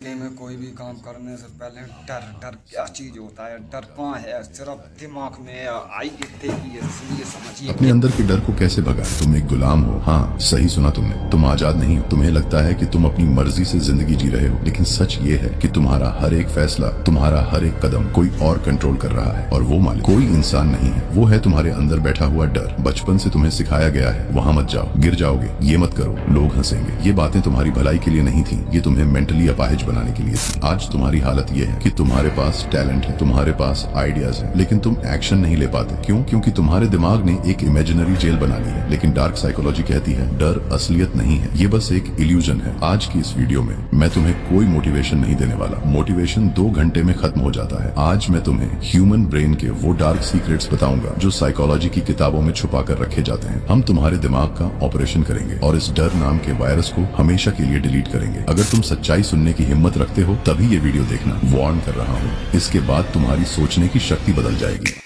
में कोई भी काम करने से पहले डर डर क्या चीज होता है, डर कहाँ है, सिर्फ दिमाग में आई देगी, इसलिए समझिए अपने अंदर के डर को कैसे भगाएं? तुम एक गुलाम हो। हाँ, सही सुना तुमने। तुम आजाद नहीं हो। तुम्हें लगता है कि तुम अपनी मर्जी से जिंदगी जी रहे हो, लेकिन सच ये है कि तुम्हारा हर एक फैसला, तुम्हारा हर एक कदम कोई और कंट्रोल कर रहा है, और वो मालिक कोई इंसान नहीं है, वो है तुम्हारे अंदर बैठा हुआ डर। बचपन से तुम्हें सिखाया गया है, वहाँ मत जाओ, गिर जाओगे, ये मत करो, लोग हंसेंगे। ये बातें तुम्हारी भलाई के लिए नहीं थी, ये तुम्हें मेंटली अपाहिज बनाने के लिए थी। आज तुम्हारी हालत ये है कि तुम्हारे पास टैलेंट है, तुम्हारे पास आइडियाज है, लेकिन तुम एक्शन नहीं ले पाते। क्यों? क्योंकि तुम्हारे दिमाग ने एक इमेजिनरी जेल बना ली है। लेकिन डार्क साइकोलॉजी कहती है डर असलियत नहीं है, ये बस एक इल्यूजन है। आज की इस वीडियो में मैं तुम्हें कोई मोटिवेशन नहीं देने वाला। मोटिवेशन 2 घंटे में खत्म हो जाता है। आज मैं तुम्हें ह्यूमन ब्रेन के वो डार्क सीक्रेट्स बताऊंगा जो साइकोलॉजी की किताबों में छुपा कर रखे जाते हैं। हम तुम्हारे दिमाग का ऑपरेशन करेंगे और इस डर नाम के वायरस को हमेशा के लिए डिलीट करेंगे। अगर तुम सच्चाई सुनने की हिम्मत रखते हो तभी ये वीडियो देखना। वार्न कर रहा हूँ, इसके बाद तुम्हारी सोचने की शक्ति बदल जाएगी।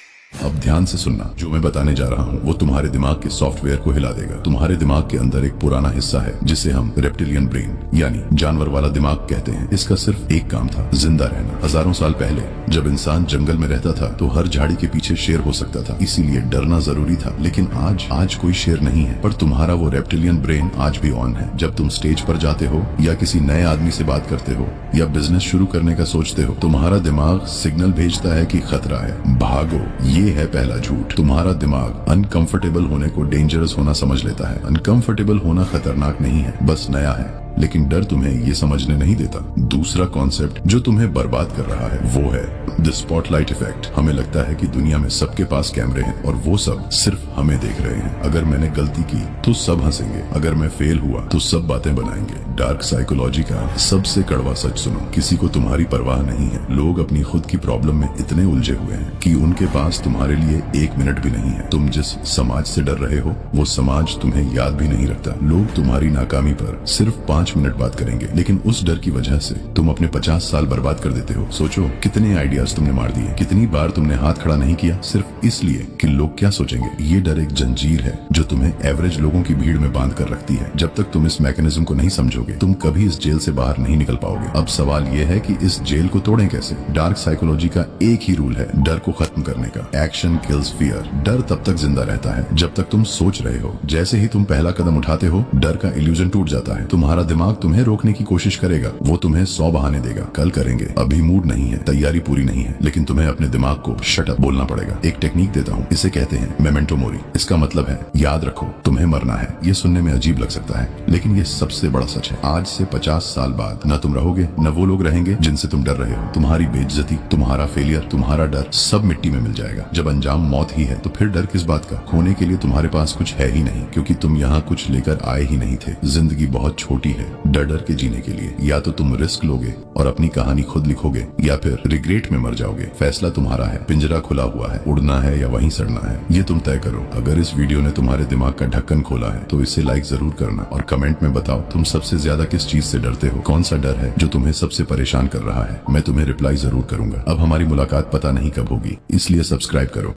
अब ध्यान से सुनना, जो मैं बताने जा रहा हूँ वो तुम्हारे दिमाग के सॉफ्टवेयर को हिला देगा। तुम्हारे दिमाग के अंदर एक पुराना हिस्सा है जिसे हम रेप्टिलियन ब्रेन यानी जानवर वाला दिमाग कहते हैं। इसका सिर्फ एक काम था, जिंदा रहना। हजारों साल पहले जब इंसान जंगल में रहता था तो हर झाड़ी के पीछे शेर हो सकता था, इसीलिए डरना जरूरी था। लेकिन आज कोई शेर नहीं है, पर तुम्हारा वो रेप्टिलियन ब्रेन आज भी ऑन है। जब तुम स्टेज पर जाते हो या किसी नए आदमी से बात करते हो या बिजनेस शुरू करने का सोचते हो, तुम्हारा दिमाग सिग्नल भेजता है कि खतरा है, भागो। ये है पहला झूठ। तुम्हारा दिमाग अनकंफर्टेबल होने को डेंजरस होना समझ लेता है। अनकंफर्टेबल होना खतरनाक नहीं है, बस नया है। लेकिन डर तुम्हें ये समझने नहीं देता। दूसरा कॉन्सेप्ट जो तुम्हें बर्बाद कर रहा है वो है द स्पॉटलाइट इफेक्ट। हमें लगता है कि दुनिया में सबके पास कैमरे हैं और वो सब सिर्फ हमें देख रहे हैं। अगर मैंने गलती की तो सब हंसेंगे, अगर मैं फेल हुआ तो सब बातें बनाएंगे। डार्क साइकोलॉजी का सबसे कड़वा सच सुनो, किसी को तुम्हारी परवाह नहीं है। लोग अपनी खुद की प्रॉब्लम में इतने उलझे हुए हैं कि उनके पास तुम्हारे लिए 1 मिनट भी नहीं है। तुम जिस समाज से डर रहे हो वो समाज तुम्हें याद भी नहीं रखता। लोग तुम्हारी नाकामी पर सिर्फ 5 मिनट बात करेंगे, लेकिन उस डर की वजह से तुम अपने 50 साल बर्बाद कर देते हो। सोचो कितने आइडियाज तुमने मार दिए, कितनी बार तुमने हाथ खड़ा नहीं किया सिर्फ इसलिए कि लोग क्या सोचेंगे। ये डर एक जंजीर है जो तुम्हें एवरेज लोगों की भीड़ में बांध कर रखती है। जब तक तुम इस मैकेनिज्म को नहीं समझोगे तुम कभी इस जेल से बाहर नहीं निकल पाओगे। अब सवाल ये है कि इस जेल को तोड़ें कैसे। डार्क साइकोलॉजी का एक ही रूल है डर को खत्म करने का, एक्शन किल्स फियर। डर तब तक जिंदा रहता है जब तक तुम सोच रहे हो। जैसे ही तुम पहला कदम उठाते हो डर का इल्यूजन टूट जाता है। तुम्हारा दिमाग तुम्हें रोकने की कोशिश करेगा, वो तुम्हें 100 बहाने देगा, कल करेंगे, अभी मूड नहीं है, तैयारी पूरी नहीं है। लेकिन तुम्हें अपने दिमाग को शट अप बोलना पड़ेगा। एक टेक्निक देता हूँ, इसे कहते हैं मेमेंटो मोरी। इसका मतलब है याद रखो तुम्हें मरना है। ये सुनने में अजीब लग सकता है लेकिन ये सबसे बड़ा सच है। आज से 50 साल बाद न तुम रहोगे न वो लोग रहेंगे जिनसे तुम डर रहे हो। तुम्हारी बेइज्जती, तुम्हारा फेलियर, तुम्हारा डर सब मिट्टी में मिल जाएगा। जब अंजाम मौत ही है तो फिर डर किस बात का। खोने के लिए तुम्हारे पास कुछ है ही नहीं, क्योंकि तुम यहाँ कुछ लेकर आए ही नहीं थे। जिंदगी बहुत छोटी है डर डर के जीने के लिए। या तो तुम रिस्क लोगे और अपनी कहानी खुद लिखोगे या फिर रिग्रेट में मर जाओगे। फैसला तुम्हारा है, पिंजरा खुला हुआ है, उड़ना है या वहीं सड़ना है ये तुम तय करो। अगर इस वीडियो ने तुम्हारे दिमाग का ढक्कन खोला है तो इसे लाइक जरूर करना और कमेंट में बताओ तुम सबसे ज्यादा किस चीज से डरते हो। कौन सा डर है जो तुम्हें सबसे परेशान कर रहा है। मैं तुम्हें रिप्लाई जरूर करूंगा। अब हमारी मुलाकात पता नहीं कब होगी, इसलिए सब्सक्राइब करो।